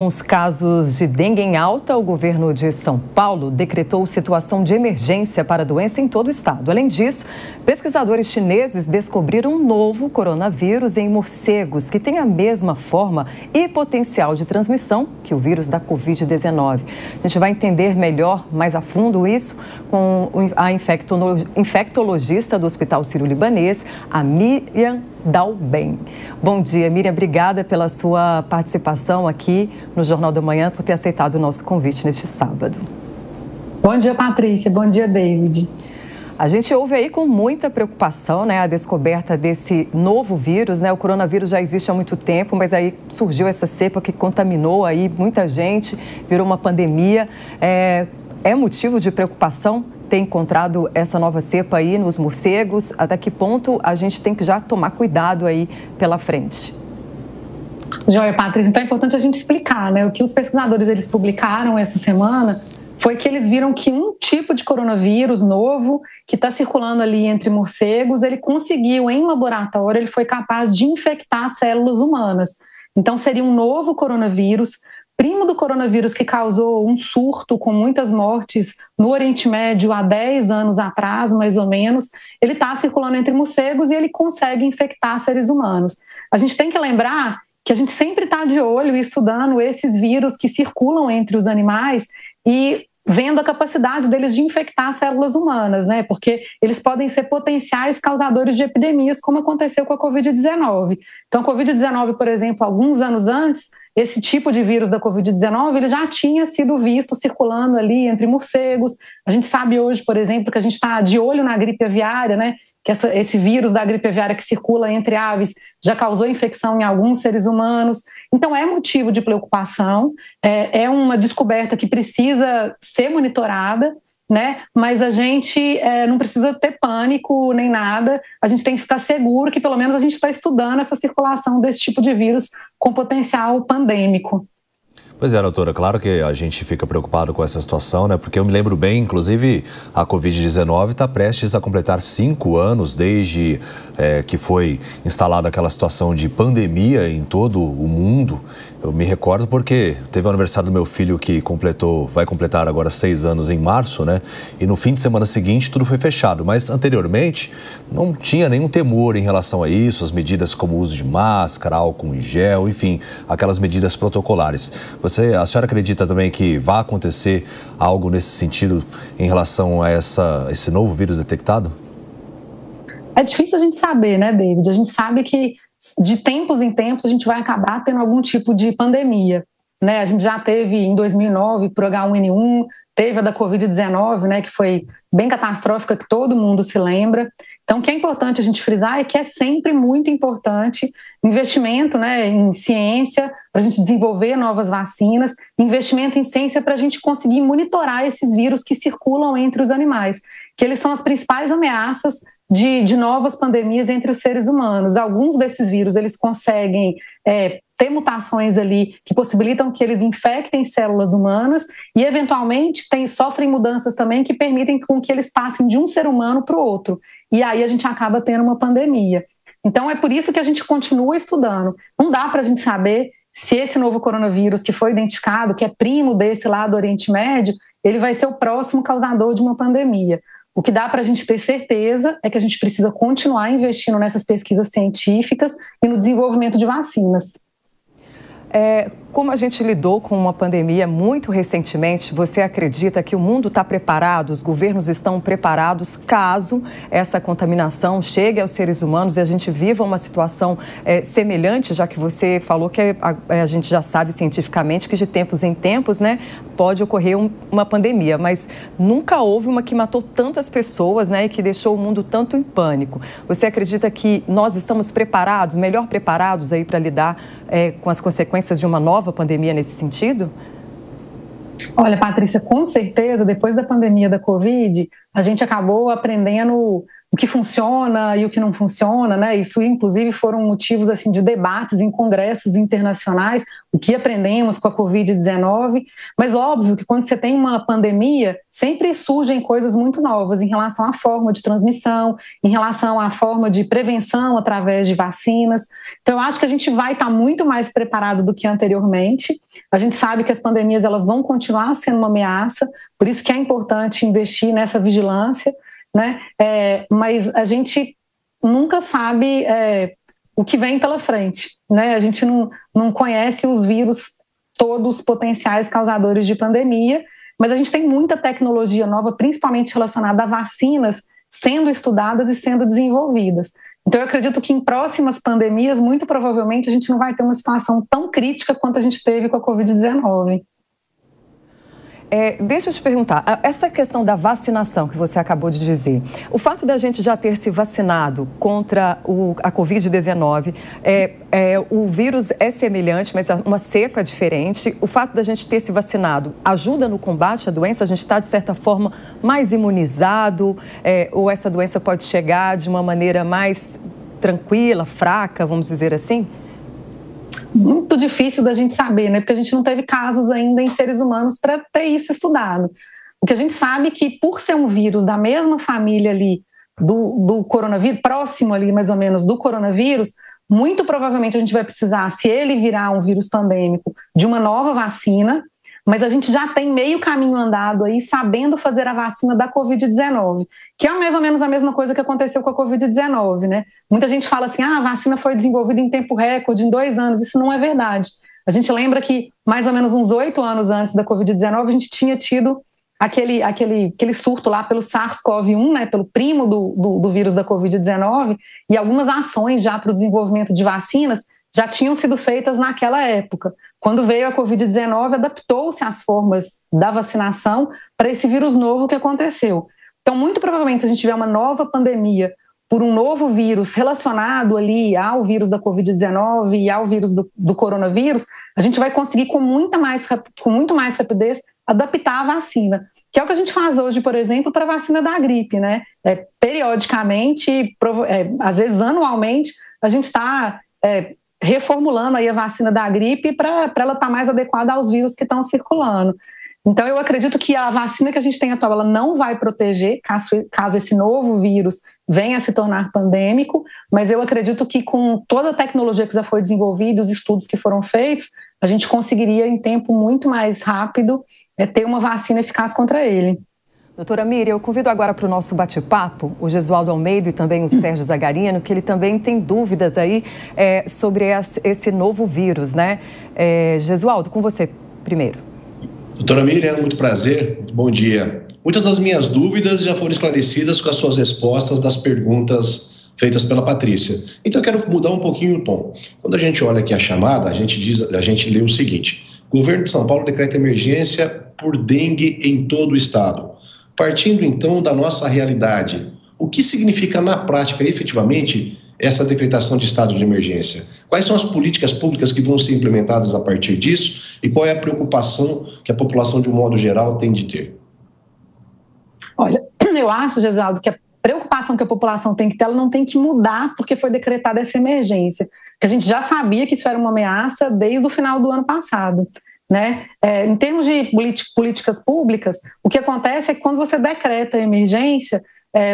Com os casos de dengue em alta, o governo de São Paulo decretou situação de emergência para a doença em todo o estado. Além disso, pesquisadores chineses descobriram um novo coronavírus em morcegos, que tem a mesma forma e potencial de transmissão que o vírus da Covid-19. A gente vai entender melhor, mais a fundo isso, com a infectologista do Hospital Sírio-Libanês, a Miriam Dalben. Bom dia, Miriam. Obrigada pela sua participação aqui no Jornal da Manhã, por ter aceitado o nosso convite neste sábado. Bom dia, Patrícia. Bom dia, David. A gente ouve aí com muita preocupação, né, a descoberta desse novo vírus, né? O coronavírus já existe há muito tempo, mas aí surgiu essa cepa que contaminou aí muita gente, virou uma pandemia. É motivo de preocupação ter encontrado essa nova cepa aí nos morcegos? Até que ponto a gente tem que já tomar cuidado aí pela frente? Joia, Patrícia, então é importante a gente explicar, né? O que os pesquisadores eles publicaram essa semana foi que eles viram que um tipo de coronavírus novo que está circulando ali entre morcegos, ele conseguiu, em laboratório, ele foi capaz de infectar células humanas. Então seria um novo coronavírus, primo do coronavírus que causou um surto com muitas mortes no Oriente Médio há 10 anos atrás, mais ou menos. Ele está circulando entre morcegos e ele consegue infectar seres humanos. A gente tem que lembrar que a gente sempre está de olho e estudando esses vírus que circulam entre os animais e vendo a capacidade deles de infectar células humanas, né? Porque eles podem ser potenciais causadores de epidemias, como aconteceu com a Covid-19. Então, a Covid-19, por exemplo, alguns anos antes, esse tipo de vírus da Covid-19, ele já tinha sido visto circulando ali entre morcegos. A gente sabe hoje, por exemplo, que a gente está de olho na gripe aviária, né? Que esse vírus da gripe aviária que circula entre aves já causou infecção em alguns seres humanos. Então, é motivo de preocupação, é uma descoberta que precisa ser monitorada, né? Mas a gente não precisa ter pânico nem nada, a gente tem que ficar seguro que pelo menos a gente está estudando essa circulação desse tipo de vírus com potencial pandêmico. Pois é, doutora, claro que a gente fica preocupado com essa situação, né? Porque eu me lembro bem, inclusive, a Covid-19 está prestes a completar 5 anos desde que foi instalada aquela situação de pandemia em todo o mundo. Eu me recordo porque teve o aniversário do meu filho que vai completar agora 6 anos em março, né? E no fim de semana seguinte tudo foi fechado. Mas anteriormente não tinha nenhum temor em relação a isso, as medidas como o uso de máscara, álcool em gel, enfim, aquelas medidas protocolares. A senhora acredita também que vai acontecer algo nesse sentido em relação a esse novo vírus detectado? É difícil a gente saber, né, David? A gente sabe que de tempos em tempos a gente vai acabar tendo algum tipo de pandemia, né? A gente já teve em 2009 por H1N1, teve a da Covid-19, né, que foi bem catastrófica, que todo mundo se lembra. Então, o que é importante a gente frisar é que é sempre muito importante investimento, né, em ciência para a gente desenvolver novas vacinas, investimento em ciência para a gente conseguir monitorar esses vírus que circulam entre os animais, que eles são as principais ameaças de novas pandemias entre os seres humanos. Alguns desses vírus, eles conseguem ter mutações ali que possibilitam que eles infectem células humanas e, eventualmente, sofrem mudanças também que permitem com que eles passem de um ser humano para o outro. E aí a gente acaba tendo uma pandemia. Então, é por isso que a gente continua estudando. Não dá para a gente saber se esse novo coronavírus que foi identificado, que é primo desse lá do Oriente Médio, ele vai ser o próximo causador de uma pandemia. O que dá para a gente ter certeza é que a gente precisa continuar investindo nessas pesquisas científicas e no desenvolvimento de vacinas. Como a gente lidou com uma pandemia muito recentemente, você acredita que o mundo está preparado, os governos estão preparados caso essa contaminação chegue aos seres humanos e a gente viva uma situação semelhante, já que você falou que a gente já sabe cientificamente que de tempos em tempos, né, pode ocorrer uma pandemia, mas nunca houve uma que matou tantas pessoas, né, e que deixou o mundo tanto em pânico. Você acredita que nós estamos preparados, melhor preparados aí para lidar com as consequências de uma nova pandemia nesse sentido? Olha, Patrícia, com certeza, depois da pandemia da Covid, a gente acabou aprendendo o que funciona e o que não funciona, né? Isso, inclusive, foram motivos assim, de debates em congressos internacionais, o que aprendemos com a Covid-19. Mas, óbvio, que quando você tem uma pandemia, sempre surgem coisas muito novas em relação à forma de transmissão, em relação à forma de prevenção através de vacinas. Então, eu acho que a gente vai estar muito mais preparado do que anteriormente. A gente sabe que as pandemias elas vão continuar sendo uma ameaça, por isso que é importante investir nessa vigilância, né? Mas a gente nunca sabe o que vem pela frente, né? A gente não conhece os vírus todos potenciais causadores de pandemia, mas a gente tem muita tecnologia nova, principalmente relacionada a vacinas, sendo estudadas e sendo desenvolvidas. Então eu acredito que em próximas pandemias, muito provavelmente, a gente não vai ter uma situação tão crítica quanto a gente teve com a Covid-19. Deixa eu te perguntar, essa questão da vacinação que você acabou de dizer, o fato da gente já ter se vacinado contra a Covid-19, o vírus é semelhante, mas uma cepa diferente, o fato da gente ter se vacinado ajuda no combate à doença? A gente está, de certa forma, mais imunizado, ou essa doença pode chegar de uma maneira mais tranquila, fraca, vamos dizer assim? Muito difícil da gente saber, né? Porque a gente não teve casos ainda em seres humanos para ter isso estudado. O que a gente sabe é que, por ser um vírus da mesma família ali do coronavírus, próximo ali mais ou menos do coronavírus, muito provavelmente a gente vai precisar, se ele virar um vírus pandêmico, de uma nova vacina, mas a gente já tem meio caminho andado aí sabendo fazer a vacina da Covid-19, que é mais ou menos a mesma coisa que aconteceu com a Covid-19, né? Muita gente fala assim, a vacina foi desenvolvida em tempo recorde, em 2 anos. Isso não é verdade. A gente lembra que mais ou menos uns 8 anos antes da Covid-19, a gente tinha tido aquele surto lá pelo SARS-CoV-1, né, pelo primo do vírus da Covid-19, e algumas ações já para o desenvolvimento de vacinas já tinham sido feitas naquela época. Quando veio a Covid-19, adaptou-se às formas da vacinação para esse vírus novo que aconteceu. Então, muito provavelmente, se a gente tiver uma nova pandemia por um novo vírus relacionado ali ao vírus da Covid-19 e ao vírus do coronavírus, a gente vai conseguir com muito mais rapidez adaptar a vacina, que é o que a gente faz hoje, por exemplo, para a vacina da gripe, né? Periodicamente, às vezes anualmente, a gente está reformulando aí a vacina da gripe para ela estar mais adequada aos vírus que estão circulando. Então, eu acredito que a vacina que a gente tem atual, ela não vai proteger caso esse novo vírus venha a se tornar pandêmico, mas eu acredito que com toda a tecnologia que já foi desenvolvida, os estudos que foram feitos, a gente conseguiria, em tempo muito mais rápido, ter uma vacina eficaz contra ele. Doutora Miriam, eu convido agora para o nosso bate-papo o Gesualdo Almeida e também o Sérgio Zagarino, que ele também tem dúvidas aí sobre esse novo vírus, né? Gesualdo, com você primeiro. Doutora Miriam, muito prazer, bom dia. Muitas das minhas dúvidas já foram esclarecidas com as suas respostas das perguntas feitas pela Patrícia. Então eu quero mudar um pouquinho o tom. Quando a gente olha aqui a chamada, a gente lê o seguinte: o governo de São Paulo decreta emergência por dengue em todo o estado. Partindo então da nossa realidade, o que significa na prática, efetivamente, essa decretação de estado de emergência? Quais são as políticas públicas que vão ser implementadas a partir disso e qual é a preocupação que a população, de um modo geral, tem de ter? Olha, eu acho, Gesualdo, que a preocupação que a população tem que ter, ela não tem que mudar porque foi decretada essa emergência. Porque a gente já sabia que isso era uma ameaça desde o final do ano passado. Né? Em termos de políticas públicas, o que acontece é que quando você decreta a emergência,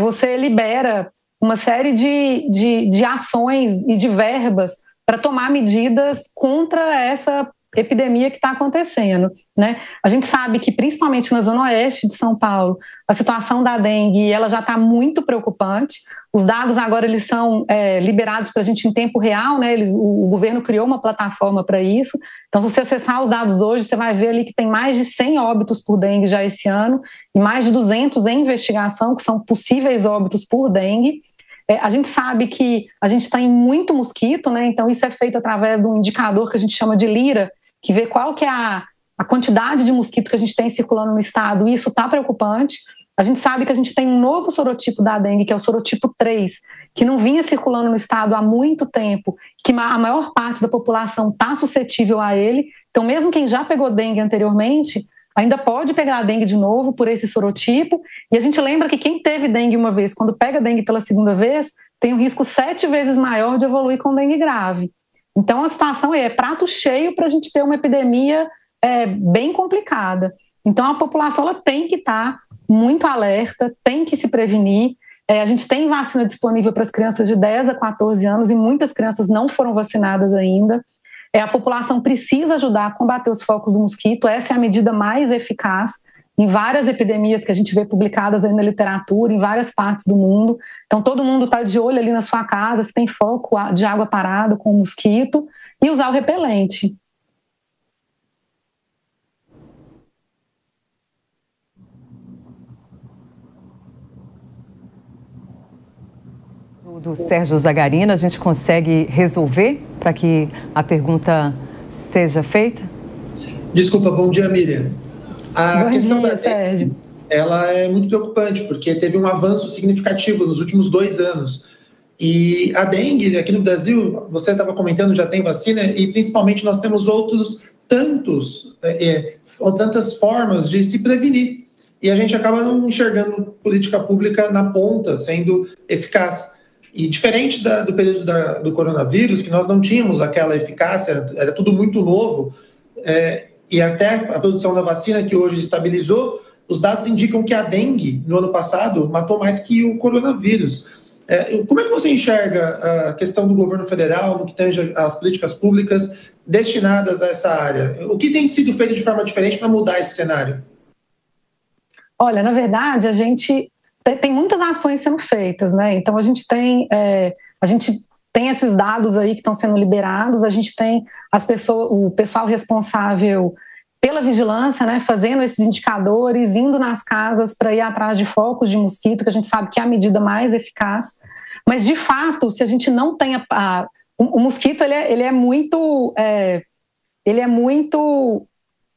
você libera uma série de ações e de verbas para tomar medidas contra essa epidemia que está acontecendo, né? A gente sabe que, principalmente na zona oeste de São Paulo, a situação da dengue ela já está muito preocupante. Os dados agora eles são liberados para a gente em tempo real, né? O governo criou uma plataforma para isso. Então, se você acessar os dados hoje, você vai ver ali que tem mais de 100 óbitos por dengue já esse ano e mais de 200 em investigação, que são possíveis óbitos por dengue. A gente sabe que a gente tem muito mosquito, né? Então isso é feito através de um indicador que a gente chama de Lira, que vê qual que é a quantidade de mosquito que a gente tem circulando no estado, e isso está preocupante. A gente sabe que a gente tem um novo sorotipo da dengue, que é o sorotipo 3, que não vinha circulando no estado há muito tempo, que a maior parte da população está suscetível a ele. Então, mesmo quem já pegou dengue anteriormente, ainda pode pegar a dengue de novo por esse sorotipo, e a gente lembra que quem teve dengue uma vez, quando pega dengue pela segunda vez, tem um risco 7 vezes maior de evoluir com dengue grave. Então a situação é prato cheio para a gente ter uma epidemia bem complicada. Então a população ela tem que estar muito alerta, tem que se prevenir. A gente tem vacina disponível para as crianças de 10 a 14 anos e muitas crianças não foram vacinadas ainda. A população precisa ajudar a combater os focos do mosquito, essa é a medida mais eficaz em várias epidemias que a gente vê publicadas aí na literatura, em várias partes do mundo. Então todo mundo está de olho ali na sua casa, se tem foco de água parada com mosquito, e usar o repelente. Do Sérgio Zagarina, a gente consegue resolver para que a pergunta seja feita? Desculpa, bom dia, Miriam. A questão da Sérgio. Ela é muito preocupante, porque teve um avanço significativo nos últimos 2 anos. E a dengue, aqui no Brasil, você estava comentando, já tem vacina, e principalmente nós temos tantas formas de se prevenir. E a gente acaba não enxergando política pública na ponta, sendo eficaz. E diferente do período do coronavírus, que nós não tínhamos aquela eficácia, era tudo muito novo, e até a produção da vacina que hoje estabilizou, os dados indicam que a dengue, no ano passado, matou mais que o coronavírus. Como é que você enxerga a questão do governo federal, no que tange às políticas públicas destinadas a essa área? O que tem sido feito de forma diferente para mudar esse cenário? Olha, na verdade, a gente tem muitas ações sendo feitas, né? Então a gente tem esses dados aí que estão sendo liberados, a gente tem o pessoal responsável pela vigilância, né, fazendo esses indicadores, indo nas casas para ir atrás de focos de mosquito, que a gente sabe que é a medida mais eficaz. Mas de fato, se a gente não tem o mosquito, ele é muito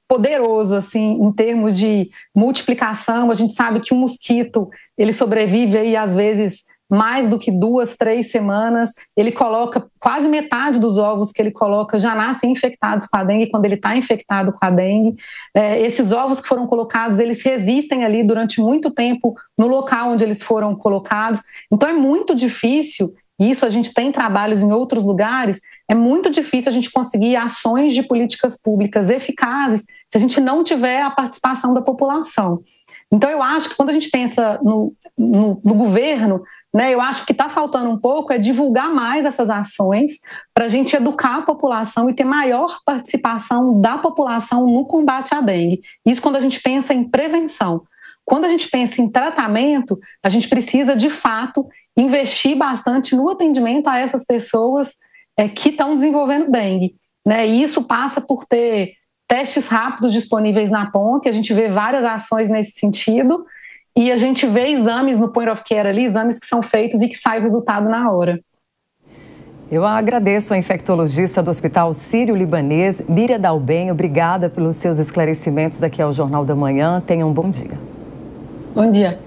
poderoso, assim, em termos de multiplicação. A gente sabe que o mosquito, ele sobrevive aí, às vezes, mais do que 2, 3 semanas. Ele coloca quase metade dos ovos que ele coloca já nascem infectados com a dengue, quando ele está infectado com a dengue. Esses ovos que foram colocados, eles resistem ali durante muito tempo no local onde eles foram colocados. Então é muito difícil, isso a gente tem trabalhos em outros lugares, é muito difícil a gente conseguir ações de políticas públicas eficazes se a gente não tiver a participação da população. Então eu acho que quando a gente pensa no governo, né, eu acho que o que está faltando um pouco é divulgar mais essas ações para a gente educar a população e ter maior participação da população no combate à dengue. Isso quando a gente pensa em prevenção. Quando a gente pensa em tratamento, a gente precisa, de fato, investir bastante no atendimento a essas pessoas que estão desenvolvendo dengue, né? E isso passa por ter testes rápidos disponíveis na ponta, e a gente vê várias ações nesse sentido, e a gente vê exames no point of care ali, exames que são feitos e que sai o resultado na hora. Eu agradeço a infectologista do Hospital Sírio-Libanês, Miriam Dalben. Obrigada pelos seus esclarecimentos aqui ao Jornal da Manhã. Tenha um bom dia. Bom dia.